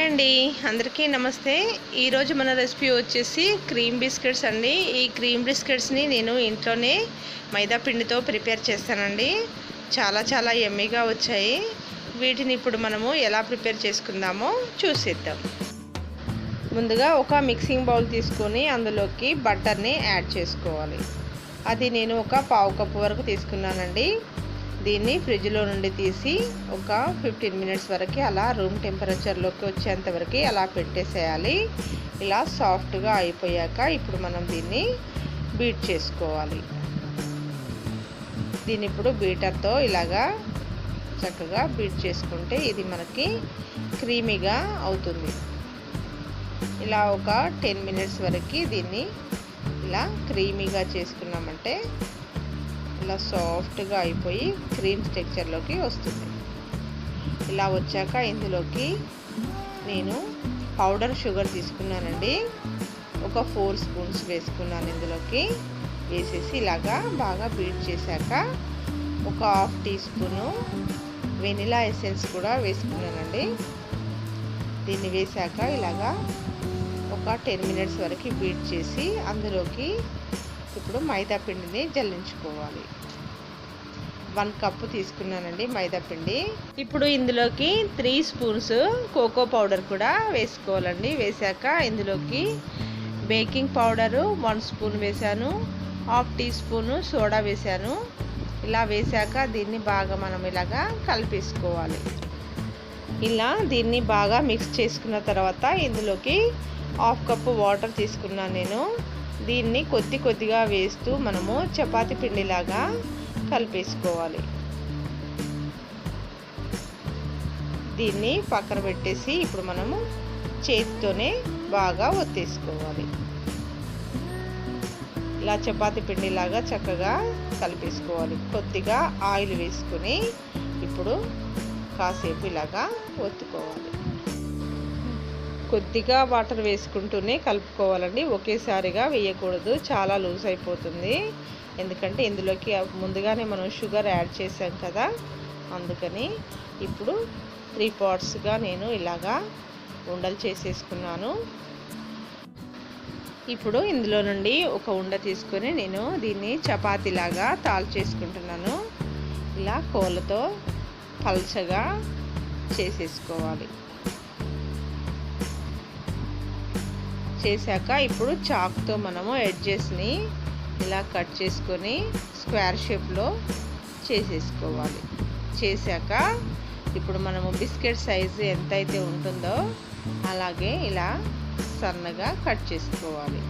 అండి, అందరికీ నమస్తే. ఈరోజు మన రెసిపీ వచ్చేసి క్రీమ్ బిస్కెట్స్ అండి. ఈ క్రీమ్ బిస్కెట్స్ని నేను ఇంట్లోనే మైదా పిండితో ప్రిపేర్ చేస్తానండి. చాలా యమ్మీగా వచ్చాయి. వీటిని ఇప్పుడు మనము ఎలా ప్రిపేర్ చేసుకుందామో చూసేద్దాం. ముందుగా ఒక మిక్సింగ్ బౌల్ తీసుకొని అందులోకి బటర్ని యాడ్ చేసుకోవాలి. అది నేను ఒక పావు కప్పు వరకు తీసుకున్నానండి. దీన్ని ఫ్రిడ్జ్లో నుండి తీసి ఒక 15 మినిట్స్ వరకు అలా రూమ్ టెంపరేచర్లోకి వచ్చేంత వరకు అలా పెట్టేసేయాలి. ఇలా సాఫ్ట్గా అయిపోయాక ఇప్పుడు మనం దీన్ని బీట్ చేసుకోవాలి. దీన్ని ఇప్పుడు బీటర్తో ఇలాగా చక్కగా బీట్ చేసుకుంటే ఇది మనకి క్రీమీగా అవుతుంది. ఇలా ఒక 10 మినిట్స్ వరకు దీన్ని ఇలా క్రీమీగా చేసుకున్నామంటే ఇలా సాఫ్ట్గా అయిపోయి క్రీమ్ టెక్స్చర్లోకి వస్తుంది. ఇలా వచ్చాక ఇందులోకి నేను పౌడర్ షుగర్ తీసుకున్నానండి. ఒక 4 స్పూన్స్ వేసుకున్నాను. ఇందులోకి వేసేసి ఇలాగా బాగా బీట్ చేశాక ఒక 1/2 టీ స్పూను వెనిలా ఎసెన్స్ కూడా వేసుకున్నానండి. దీన్ని వేశాక ఇలాగా ఒక 10 మినిట్స్ వరకు బీట్ చేసి అందులోకి ఇప్పుడు మైదా పిండిని జల్లించుకోవాలి. 1 కప్పు తీసుకున్నానండి మైదా పిండి. ఇప్పుడు ఇందులోకి 3 స్పూన్స్ కోకో పౌడర్ కూడా వేసుకోవాలండి. వేశాక ఇందులోకి బేకింగ్ పౌడరు 1 స్పూన్ వేసాను. 1/2 టీ స్పూను సోడా వేసాను. ఇలా వేశాక దీన్ని బాగా మనం ఇలాగా కలిపేసుకోవాలి. ఇలా దీన్ని బాగా మిక్స్ చేసుకున్న తర్వాత ఇందులోకి 1/2 కప్పు వాటర్ తీసుకున్నాను నేను. దీన్ని కొద్దిగా వేస్తూ మనము చపాతీ పిండిలాగా కలిపేసుకోవాలి. దీన్ని పక్కన పెట్టేసి ఇప్పుడు మనము చేతితోనే బాగా ఒత్తేసుకోవాలి. ఇలా చపాతీ పిండిలాగా చక్కగా కలిపేసుకోవాలి. కొద్దిగా ఆయిల్ వేసుకొని ఇప్పుడు కాసేపు ఇలాగా ఒత్తుకోవాలి. కొద్దిగా వాటర్ వేసుకుంటూనే కలుపుకోవాలండి. ఒకేసారిగా వేయకూడదు, చాలా లూజ్ అయిపోతుంది. ఎందుకంటే ఇందులోకి ముందుగానే మనం షుగర్ యాడ్ చేసాం కదా, అందుకని ఇప్పుడు 3 పార్ట్స్గా నేను ఇలాగా ఉండలు చేసేసుకున్నాను. ఇప్పుడు ఇందులో నుండి ఒక ఉండ తీసుకొని నేను దీన్ని చపాతీలాగా తాల్ చేసుకుంటున్నాను. ఇలా కోళ్ళతో పల్చగా చేసేసుకోవాలి. చేశాక ఇప్పుడు చాక్తో మనము ఎడ్జెస్ని ఇలా కట్ చేసుకొని స్క్వేర్ షేప్లో చేసేసుకోవాలి. చేశాక ఇప్పుడు మనము బిస్కెట్ సైజు ఎంతైతే ఉంటుందో అలాగే ఇలా సన్నగా కట్ చేసుకోవాలి.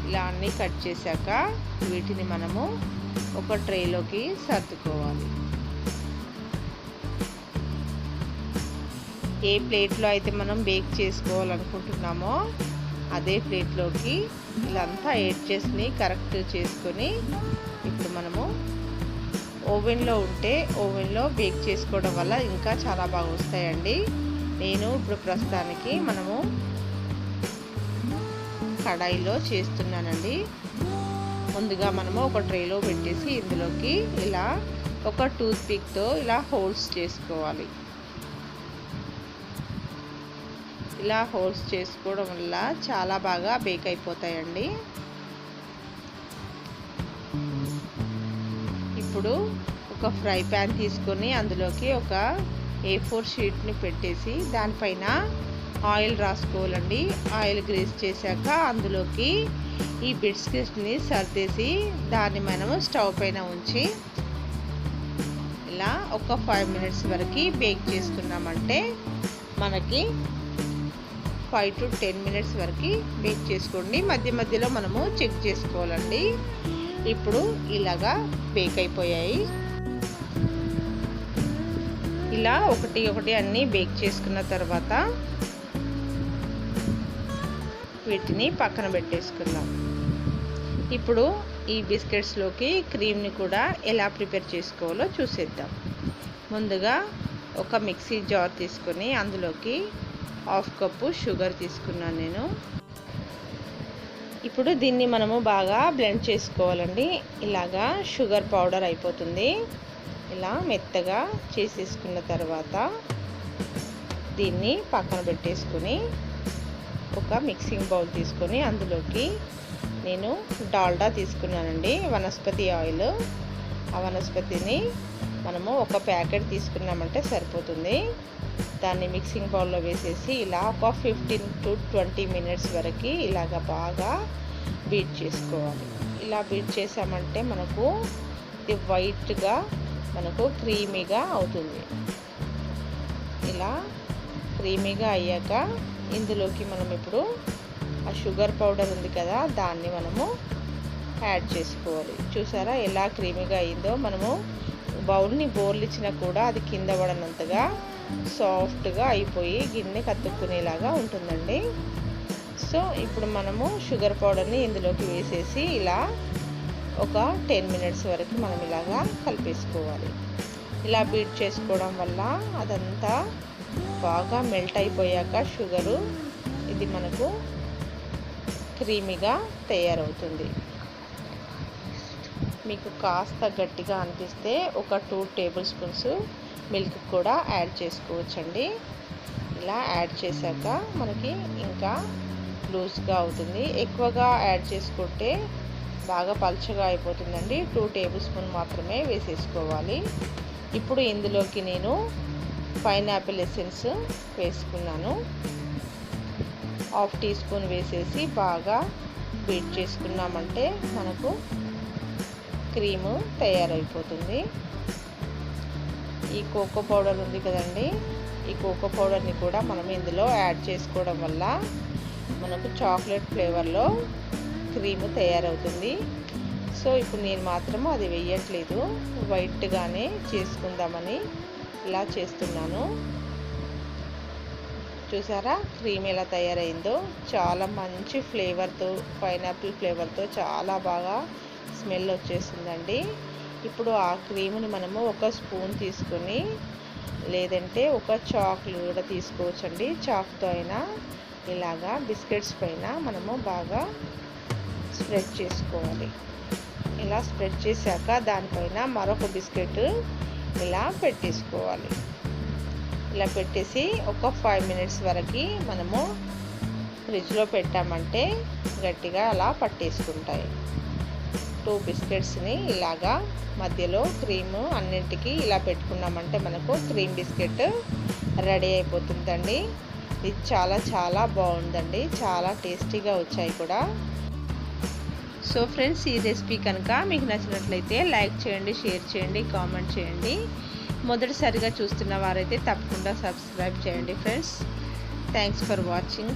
ఇలా అన్నీ కట్ చేశాక వీటిని మనము ఒక ట్రేలోకి సర్దుకోవాలి. ఏ ప్లేట్లో అయితే మనం బేక్ చేసుకోవాలనుకుంటున్నామో అదే ప్లేట్లోకి ఇలా అంతా ఎడ్జెస్ని కరెక్ట్ చేసుకొని ఇప్పుడు మనము ఓవెన్లో ఉంటే ఓవెన్లో బేక్ చేసుకోవడం వల్ల ఇంకా చాలా బాగా వస్తాయండి. నేను ఇప్పుడు ప్రస్తుతానికి మనము కడాయిలో చేస్తున్నానండి. ముందుగా మనము ఒక ట్రేలో పెట్టేసి ఇందులోకి ఇలా ఒక టూత్ పిక్తో ఇలా హోల్స్ చేసుకోవాలి. ఇలా హోల్స్ చేసుకోవడం వల్ల చాలా బాగా బేక్ అయిపోతాయండి. ఇప్పుడు ఒక ఫ్రై ప్యాన్ తీసుకొని అందులోకి ఒక A4 షీట్ని పెట్టేసి దానిపైన ఆయిల్ రాసుకోవాలండి. ఆయిల్ గ్రీస్ చేశాక అందులోకి ఈ బిస్కెట్స్ని సర్దేసి దాన్ని మనము స్టవ్ పైన ఉంచి ఇలా ఒక 5 మినిట్స్ వరకు బేక్ చేసుకున్నామంటే మనకి 5 to 10 మినిట్స్ వరకు బేక్ చేసుకోండి. మధ్యలో మనము చెక్ చేసుకోవాలండి. ఇప్పుడు ఇలాగా బేక్ అయిపోయాయి. ఇలా ఒకటి అన్నీ బేక్ చేసుకున్న తర్వాత వీటిని పక్కన పెట్టేసుకుందాం. ఇప్పుడు ఈ బిస్కెట్స్లోకి క్రీమ్ని కూడా ఎలా ప్రిపేర్ చేసుకోవాలో చూసేద్దాం. ముందుగా ఒక మిక్సీ జార్ తీసుకొని అందులోకి 1/2 కప్పు షుగర్ తీసుకున్నాను నేను. ఇప్పుడు దీన్ని మనము బాగా బ్లెండ్ చేసుకోవాలండి. ఇలాగా షుగర్ పౌడర్ అయిపోతుంది. ఇలా మెత్తగా చేసేసుకున్న తర్వాత దీన్ని పక్కన పెట్టేసుకొని ఒక మిక్సింగ్ బౌల్ తీసుకొని అందులోకి నేను డాల్డా తీసుకున్నానండి, వనస్పతి ఆయిల్. ఆ వనస్పతిని మనము ఒక ప్యాకెట్ తీసుకున్నామంటే సరిపోతుంది. దాన్ని మిక్సింగ్ బౌల్లో వేసేసి ఇలా ఒక 15 to 20 మినిట్స్ వరకు ఇలాగ బాగా బీట్ చేసుకోవాలి. ఇలా బీట్ చేసామంటే మనకు ఇది వైట్గా మనకు క్రీమీగా అవుతుంది. ఇలా క్రీమీగా అయ్యాక ఇందులోకి మనం ఇప్పుడు ఆ షుగర్ పౌడర్ ఉంది కదా, దాన్ని మనము యాడ్ చేసుకోవాలి. చూసారా ఎలా క్రీమీగా అయిందో. మనము బౌల్ని బోర్లిచ్చినా కూడా అది కింద పడనంతగా సాఫ్ట్గా అయిపోయి గిన్నె కత్తుక్కునేలాగా ఉంటుందండి. సో ఇప్పుడు మనము షుగర్ పౌడర్ని ఇందులోకి వేసేసి ఇలా ఒక 10 మినిట్స్ వరకు మనం ఇలాగా కలిపేసుకోవాలి. ఇలా బీట్ చేసుకోవడం వల్ల అదంతా బాగా మెల్ట్ అయిపోయాక షుగరు ఇది మనకు క్రీమీగా తయారవుతుంది. మీకు కాస్త గట్టిగా అనిపిస్తే ఒక 2 టేబుల్ స్పూన్స్ మిల్క్ కూడా యాడ్ చేసుకోవచ్చండి. ఇలా యాడ్ చేశాక మనకి ఇంకా లూజ్గా అవుతుంది. ఎక్కువగా యాడ్ చేసుకుంటే బాగా పల్చగా అయిపోతుందండి. 2 టేబుల్ స్పూన్ మాత్రమే వేసేసుకోవాలి. ఇప్పుడు ఇందులోకి నేను పైనాపిల్ ఎసెన్స్ వేసుకున్నాను. 1/2 టీ స్పూన్ వేసేసి బాగా బీట్ చేసుకున్నామంటే మనకు క్రీము తయారైపోతుంది. ఈ కోకో పౌడర్ ఉంది కదండి, ఈ కోకో పౌడర్ని కూడా మనం ఇందులో యాడ్ చేసుకోవడం వల్ల మనకు చాక్లెట్ ఫ్లేవర్లో క్రీము తయారవుతుంది. సో ఇప్పుడు నేను మాత్రము అది వేయట్లేదు, వైట్గానే చేసుకుందామని ఇలా చేస్తున్నాను. చూసారా క్రీమ్ ఎలా తయారైందో. చాలా మంచి ఫ్లేవర్తో, పైనాపిల్ ఫ్లేవర్తో చాలా బాగా స్మెల్ వచ్చేస్తుందండి. ఇప్పుడు ఆ క్రీముని మనము ఒక స్పూన్ తీసుకొని, లేదంటే ఒక చాక్ కూడా తీసుకోవచ్చండి. చాక్తో అయినా ఇలాగా బిస్కెట్స్ పైన మనము బాగా స్ప్రెడ్ చేసుకోవాలి. ఇలా స్ప్రెడ్ చేశాక దానిపైన మరొక బిస్కెట్ ఇలా పెట్టేసుకోవాలి. ఇలా పెట్టేసి ఒక 5 మినిట్స్ వరకు మనము ఫ్రిడ్జ్లో పెట్టామంటే గట్టిగా అలా పట్టేసుకుంటాయి. 2 బిస్కెట్స్ని ఇలాగా మధ్యలో క్రీము అన్నింటికి ఇలా పెట్టుకున్నామంటే మనకు క్రీమ్ బిస్కెట్ రెడీ అయిపోతుందండి. ఇది చాలా చాలా బాగుందండి, చాలా టేస్టీగా వచ్చాయి కూడా. సో ఫ్రెండ్స్, ఈ రెసిపీ కనుక మీకు నచ్చినట్లయితే లైక్ చేయండి, షేర్ చేయండి, కామెంట్ చేయండి. మొదటిసారిగా చూస్తున్న వారైతే తప్పకుండా సబ్స్క్రైబ్ చేయండి ఫ్రెండ్స్. Thanks for watching.